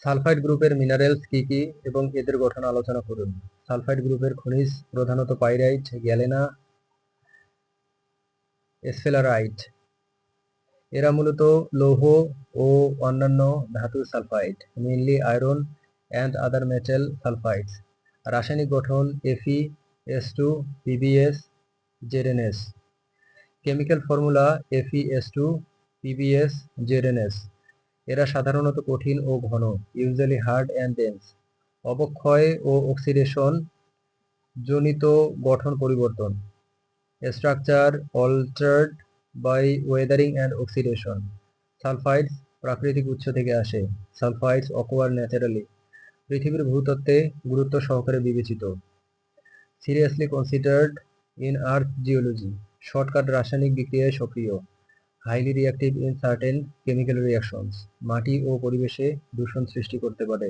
Sulphide গ্রুপের minerals কি কি এবং এদের গঠন আলোচনা করুন। সালফাইড গ্রুপের খনিজ প্রধানত পাইরাইট, গ্যালেনা, স্ফেলারাইট। এরা মূলত লৌহ ও অন্যান্য ধাতুর sulphide, mainly iron and other metal sulphides. রাসায়নিক গঠন Fe(S2), PbS, ZnS। Chemical formula Fe(S2), PbS, ZnS। এরা সাধারণত কঠিন ও ঘন, ইউজুয়ালি হার্ড অ্যান্ড ডেন্স। অবক্ষয় ও অক্সিডেশন জনিত গঠন পরিবর্তন, structure altered by weathering and oxidation. Sulphides প্রাকৃতিক উৎস থেকে আসে। Sulphides occur naturally. পৃথিবীর ভূতত্ত্বে গুরুত্ব সহকারে বিবেচিত। Seriously considered in earth geology. Shortcut রাসায়নিক বিক্রিয়ায় সক্রিয়। Highly reactive in certain chemical reactions. মাটি ও পরিবেশে দূষণ সৃষ্টি করতে পারে।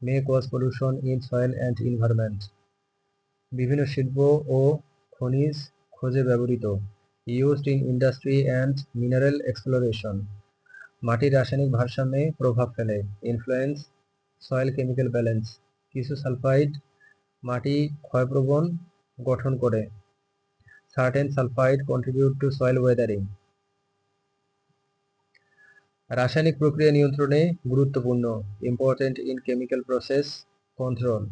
May cause pollution in soil and environment. বিভিন্ন শিল্প ও খনিজ খোঁজে ব্যবহৃত। Used in industry and mineral exploration. মাটির রাসায়নিক ভারসাম্যে প্রভাব ফেলে। Influence soil chemical balance. কিছু সালফাইড মাটি ক্ষয়প্রবণ গঠন করে। Certain sulphide contribute to soil Wuthering. রাসায়নিক প্রক্রিয়া নিয়ন্ত্রণে গুরুত্বপূর্ণ। Important in chemical process control.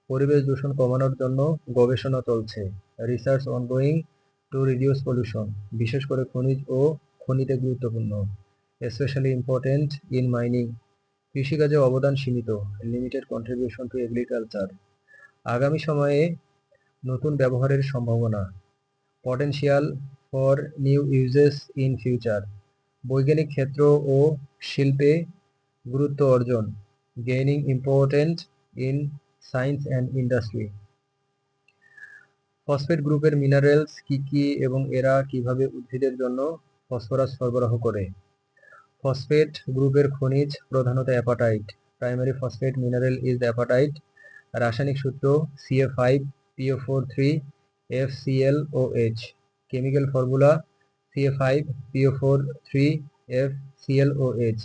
পরিবেশ দূষণ কমানোর জন্য গবেষণা চলছে। Research ongoing to reduce pollution. বিশেষ করে খনিজ ও খনিতে গুরুত্বপূর্ণ। Specially important in mining. কৃষিকাজে অবদান সীমিত। Limited contribution to agriculture. আগামী সময়ে নতুন ব্যবহারের সম্ভাবনা। Potential for new uses in future. বৈজ্ঞানিক ক্ষেত্র ও শিল্পে গুরুত্ব অর্জন। Gaining important in science and industry. Phosphate গ্রুপের মিনারেলস কি কি এবং এরা কিভাবে উদ্ভিদের জন্য ফসফরাস সরবরাহ করে। ফসফেট গ্রুপের খনিজ প্রধানত apatite. Primary phosphate mineral is apatite. রাসায়নিক সূত্র CF5PO4 3FClOH। Chemical formula CF5PO4 3FClOH।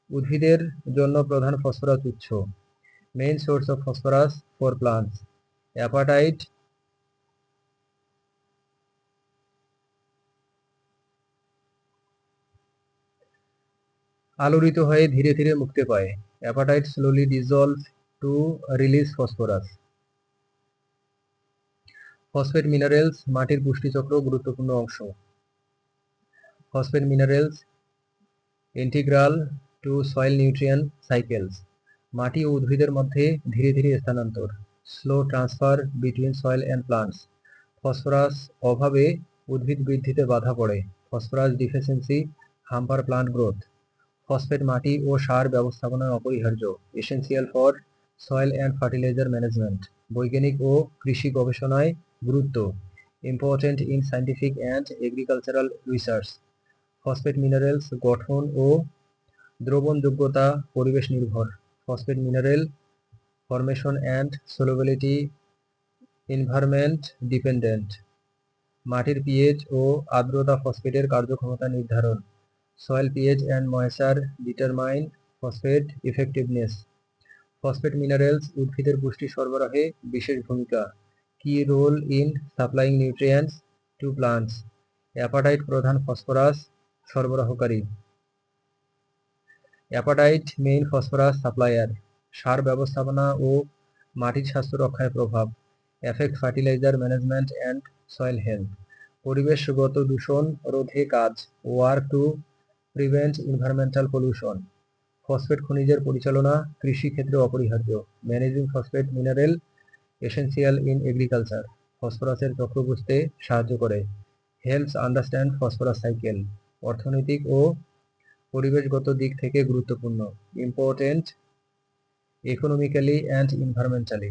উদ্ভিদের জন্য প্রধান ফসফরাস উৎস। Main source of phosphorus for plants. Apatite আলোড়িত হয়ে ধীরে ধীরে মুক্তি পায়। Apatite slowly dissolve to release phosphorus. Phosphate minerals মাটির পুষ্টিচক্র গুরুত্বপূর্ণ অংশ। Phosphate minerals integral to soil nutrient cycles. মাটি ও উদ্ভিদের মধ্যে ধীরে ধীরে স্থানান্তর। Slow transfer between soil and plants. Phosphorus অভাবে উদ্ভিদ বৃদ্ধিতে বাধা পড়ে। Phosphorus deficiency hamper plant growth. Phosphate মাটি ও সার ব্যবস্থাপনায় অপরিহার্য। Essential for soil and fertiliser management. বৈজ্ঞানিক ও কৃষি গবেষণায় গুরুত্ব। Important in scientific and agricultural research. Phosphate minerals গঠন ও দ্রবণযোগ্যতা পরিবেশ নির্ভর। Phosphate mineral formation and solubility environment dependent. মাটির পিএইচ ও আর্দ্রতা ফসফেটের কার্যক্ষমতা নির্ধারণ। Soil pH and moisture determine phosphate effectiveness. Phosphate minerals উদ্ভিদের পুষ্টি সরবরাহে বিশেষ ভূমিকা। Key role in supplying nutrients to plants. Apatite প্রধান ফসফরাস সরবরাহকারী। Apatite main phosphorus supplier. সার ব্যবস্থাপনা ও মাটির স্বাস্থ্য রক্ষায় প্রভাব। Effect fertiliser management and soil health. পরিবেশগত দূষণ রোধে কাজ। Work to prevent environmental pollution. Phosphate খনিজের পরিচালনা কৃষি ক্ষেত্রে অপরিহার্য। Managing phosphate mineral essential in agriculture. ফসফরাসের চক্র বুঝতে সাহায্য করে। Helps understand phosphorus cycle. অর্থনৈতিক ও পরিবেশগত দিক থেকে গুরুত্বপূর্ণ। Important economically and environmentally.